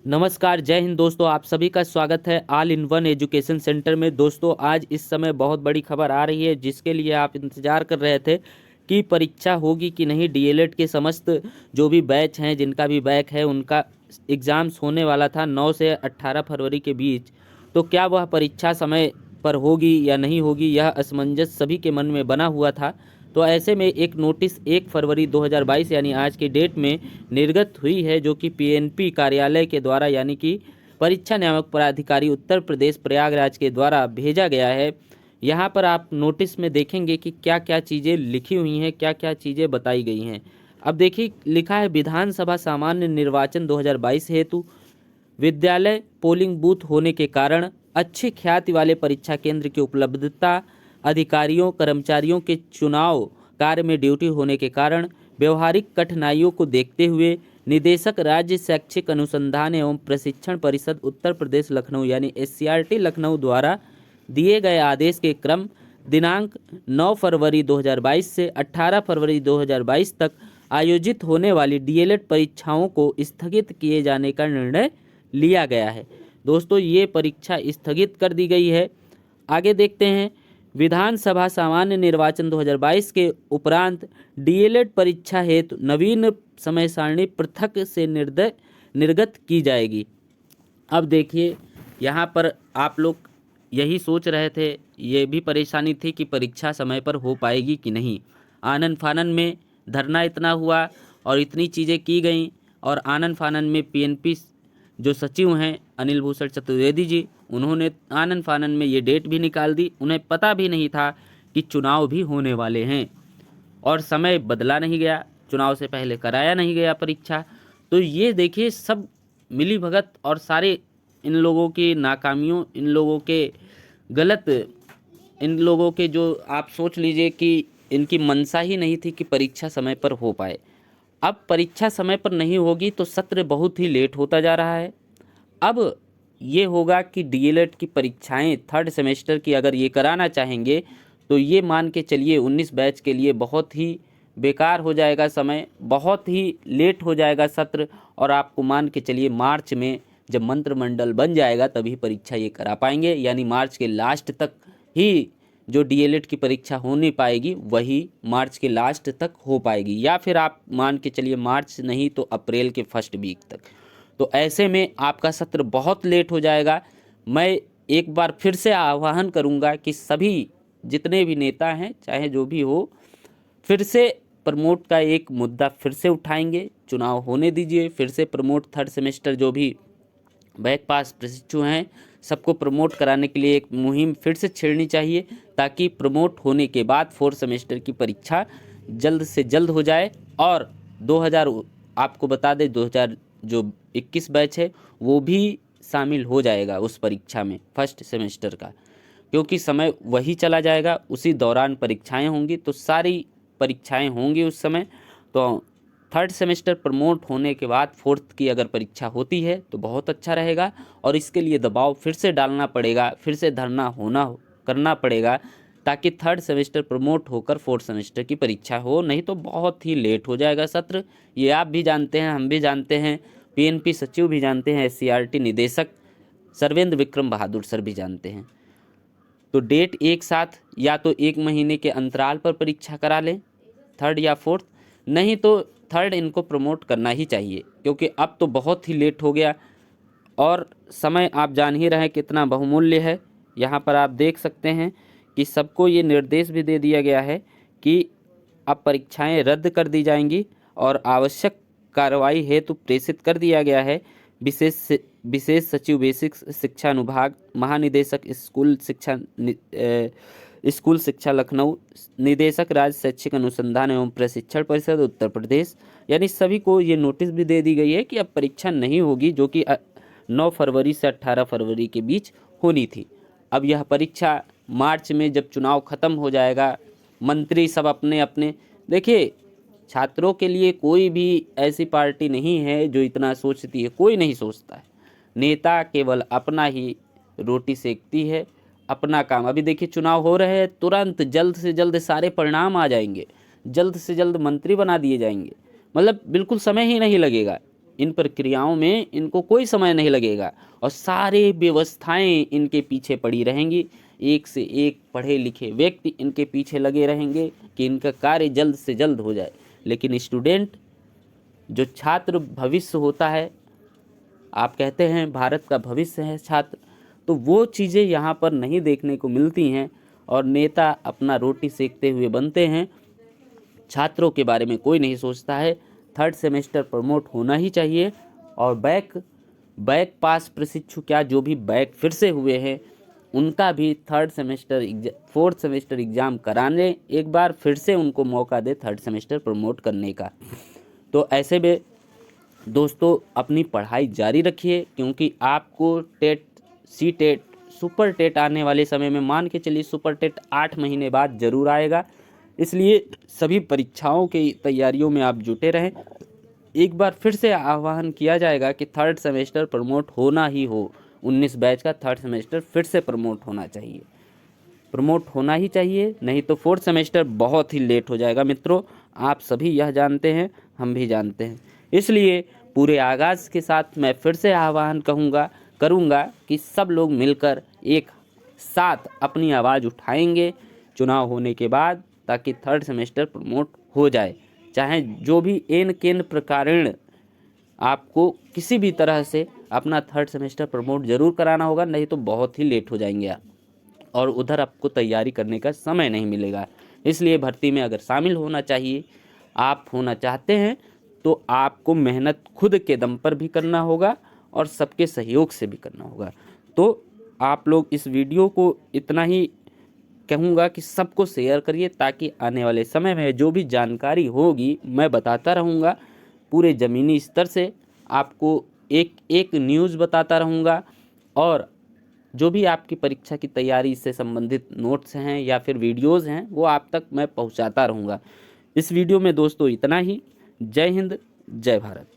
नमस्कार, जय हिंद दोस्तों। आप सभी का स्वागत है all in one education centre में। दोस्तों, आज इस समय बहुत बड़ी खबर आ रही है जिसके लिए आप इंतज़ार कर रहे थे कि परीक्षा होगी कि नहीं। डीएलएड के समस्त जो भी बैच हैं, जिनका भी बैच है, उनका एग्ज़ाम्स होने वाला था 9 से 18 फरवरी के बीच। तो क्या वह परीक्षा समय पर होगी या नहीं होगी, यह असमंजस सभी के मन में बना हुआ था। तो ऐसे में एक नोटिस 1 फरवरी 2022 यानी आज की डेट में निर्गत हुई है, जो कि पीएनपी कार्यालय के द्वारा यानी कि परीक्षा नियामक प्राधिकारी उत्तर प्रदेश प्रयागराज के द्वारा भेजा गया है। यहाँ पर आप नोटिस में देखेंगे कि क्या क्या चीज़ें लिखी हुई हैं, क्या क्या चीज़ें बताई गई हैं। अब देखिए, लिखा है विधानसभा सामान्य निर्वाचन 2022 हेतु विद्यालय पोलिंग बूथ होने के कारण अच्छी ख्याति वाले परीक्षा केंद्र की उपलब्धता, अधिकारियों कर्मचारियों के चुनाव कार्य में ड्यूटी होने के कारण व्यवहारिक कठिनाइयों को देखते हुए निदेशक राज्य शैक्षिक अनुसंधान एवं प्रशिक्षण परिषद उत्तर प्रदेश लखनऊ यानी एससीईआरटी लखनऊ द्वारा दिए गए आदेश के क्रम दिनांक 9 फरवरी 2022 से 18 फरवरी 2022 तक आयोजित होने वाली डीएलएड परीक्षाओं को स्थगित किए जाने का निर्णय लिया गया है। दोस्तों, ये परीक्षा स्थगित कर दी गई है। आगे देखते हैं, विधानसभा सामान्य निर्वाचन 2022 के उपरांत डीएलएड परीक्षा हेतु नवीन समय सारणी पृथक से निर्गत की जाएगी। अब देखिए, यहाँ पर आप लोग यही सोच रहे थे, ये भी परेशानी थी कि परीक्षा समय पर हो पाएगी कि नहीं। आनन फानन में धरना इतना हुआ और इतनी चीज़ें की गई, और आनन फानन में पीएनपी जो सचिव हैं अनिल भूषण चतुर्वेदी जी, उन्होंने आनन फानन में ये डेट भी निकाल दी। उन्हें पता भी नहीं था कि चुनाव भी होने वाले हैं और समय बदला नहीं गया, चुनाव से पहले कराया नहीं गया परीक्षा। तो ये देखिए, सब मिली भगत और सारे इन लोगों की नाकामियों, इन लोगों के गलत, इन लोगों के जो आप सोच लीजिए कि इनकी मंशा ही नहीं थी कि परीक्षा समय पर हो पाए। अब परीक्षा समय पर नहीं होगी तो सत्र बहुत ही लेट होता जा रहा है। अब ये होगा कि डीएलएड की परीक्षाएं थर्ड सेमेस्टर की अगर ये कराना चाहेंगे तो ये मान के चलिए 19 बैच के लिए बहुत ही बेकार हो जाएगा समय, बहुत ही लेट हो जाएगा सत्र। और आपको मान के चलिए मार्च में जब मंत्रिमंडल बन जाएगा तभी परीक्षा ये करा पाएंगे, यानी मार्च के लास्ट तक ही जो डीएलएड की परीक्षा होने पाएगी वही मार्च के लास्ट तक हो पाएगी, या फिर आप मान के चलिए मार्च नहीं तो अप्रैल के फर्स्ट वीक तक। तो ऐसे में आपका सत्र बहुत लेट हो जाएगा। मैं एक बार फिर से आह्वान करूंगा कि सभी जितने भी नेता हैं, चाहे जो भी हो, फिर से प्रमोट का एक मुद्दा फिर से उठाएंगे। चुनाव होने दीजिए, फिर से प्रमोट थर्ड सेमेस्टर जो भी बैक पास प्रशिक्षु हैं सबको प्रमोट कराने के लिए एक मुहिम फिर से छेड़नी चाहिए, ताकि प्रमोट होने के बाद फोर्थ सेमेस्टर की परीक्षा जल्द से जल्द हो जाए। और 2000 आपको बता दें 2000 जो 21 बैच है वो भी शामिल हो जाएगा उस परीक्षा में फर्स्ट सेमेस्टर का, क्योंकि समय वही चला जाएगा, उसी दौरान परीक्षाएं होंगी। तो सारी परीक्षाएं होंगी उस समय। तो थर्ड सेमेस्टर प्रमोट होने के बाद फोर्थ की अगर परीक्षा होती है तो बहुत अच्छा रहेगा, और इसके लिए दबाव फिर से डालना पड़ेगा, फिर से धरना करना पड़ेगा, ताकि थर्ड सेमेस्टर प्रमोट होकर फोर्थ सेमेस्टर की परीक्षा हो। नहीं तो बहुत ही लेट हो जाएगा सत्र। ये आप भी जानते हैं, हम भी जानते हैं, पीएनपी सचिव भी जानते हैं, एससीईआरटी निदेशक सर्वेंद्र विक्रम बहादुर सर भी जानते हैं। तो डेट एक साथ या तो 1 महीने के अंतराल पर परीक्षा करा लें, थर्ड या फोर्थ, नहीं तो थर्ड इनको प्रमोट करना ही चाहिए, क्योंकि अब तो बहुत ही लेट हो गया और समय आप जान ही रहे हैं कितना बहुमूल्य है। यहाँ पर आप देख सकते हैं कि सबको ये निर्देश भी दे दिया गया है कि अब परीक्षाएं रद्द कर दी जाएंगी और आवश्यक कार्रवाई हेतु प्रेषित कर दिया गया है विशेष सचिव बेसिक शिक्षा अनुभाग, महानिदेशक स्कूल शिक्षा लखनऊ, निदेशक राज्य शैक्षिक अनुसंधान एवं प्रशिक्षण परिषद उत्तर प्रदेश, यानी सभी को ये नोटिस भी दे दी गई है कि अब परीक्षा नहीं होगी, जो कि 9 फरवरी से 18 फरवरी के बीच होनी थी। अब यह परीक्षा मार्च में जब चुनाव ख़त्म हो जाएगा, मंत्री सब अपने अपने, देखिए छात्रों के लिए कोई भी ऐसी पार्टी नहीं है जो इतना सोचती है, कोई नहीं सोचता है। नेता केवल अपना ही रोटी सेकती है, अपना काम। अभी देखिए चुनाव हो रहे हैं, तुरंत जल्द से जल्द सारे परिणाम आ जाएंगे, जल्द से जल्द मंत्री बना दिए जाएंगे, मतलब बिल्कुल समय ही नहीं लगेगा। इन प्रक्रियाओं में इनको कोई समय नहीं लगेगा और सारे व्यवस्थाएं इनके पीछे पड़ी रहेंगी। एक से एक पढ़े लिखे व्यक्ति इनके पीछे लगे रहेंगे कि इनका कार्य जल्द से जल्द हो जाए। लेकिन स्टूडेंट, जो छात्र भविष्य होता है, आप कहते हैं भारत का भविष्य है छात्र, तो वो चीज़ें यहाँ पर नहीं देखने को मिलती हैं और नेता अपना रोटी सेकते हुए बनते हैं। छात्रों के बारे में कोई नहीं सोचता है। थर्ड सेमेस्टर प्रमोट होना ही चाहिए और बैक पास प्रशिक्षु, क्या जो भी बैक फिर से हुए हैं उनका भी फोर्थ सेमेस्टर एग्ज़ाम कराने, एक बार फिर से उनको मौका दे थर्ड सेमेस्टर प्रमोट करने का। तो ऐसे में दोस्तों अपनी पढ़ाई जारी रखिए, क्योंकि आपको TET, C TET, super TET आने वाले समय में, मान के चलिए सुपर टेट 8 महीने बाद ज़रूर आएगा। इसलिए सभी परीक्षाओं की तैयारियों में आप जुटे रहें। एक बार फिर से आह्वान किया जाएगा कि थर्ड सेमेस्टर प्रमोट होना ही हो। 19 बैच का थर्ड सेमेस्टर फिर से प्रमोट होना चाहिए, प्रमोट होना ही चाहिए, नहीं तो फोर्थ सेमेस्टर बहुत ही लेट हो जाएगा। मित्रों, आप सभी यह जानते हैं, हम भी जानते हैं। इसलिए पूरे आगाज़ के साथ मैं फिर से आह्वान करूँगा कि सब लोग मिलकर एक साथ अपनी आवाज़ उठाएंगे चुनाव होने के बाद, ताकि थर्ड सेमेस्टर प्रमोट हो जाए। चाहे जो भी एन केन प्रकारेण आपको किसी भी तरह से अपना थर्ड सेमेस्टर प्रमोट ज़रूर कराना होगा, नहीं तो बहुत ही लेट हो जाएंगे आप, और उधर आपको तैयारी करने का समय नहीं मिलेगा। इसलिए भर्ती में अगर शामिल होना चाहिए, आप होना चाहते हैं, तो आपको मेहनत खुद के दम पर भी करना होगा और सबके सहयोग से भी करना होगा। तो आप लोग इस वीडियो को इतना ही कहूँगा कि सबको शेयर करिए, ताकि आने वाले समय में जो भी जानकारी होगी मैं बताता रहूँगा। पूरे ज़मीनी स्तर से आपको एक एक न्यूज़ बताता रहूँगा, और जो भी आपकी परीक्षा की तैयारी से संबंधित नोट्स हैं या फिर वीडियोज़ हैं, वो आप तक मैं पहुँचाता रहूँगा। इस वीडियो में दोस्तों इतना ही। जय हिंद, जय भारत।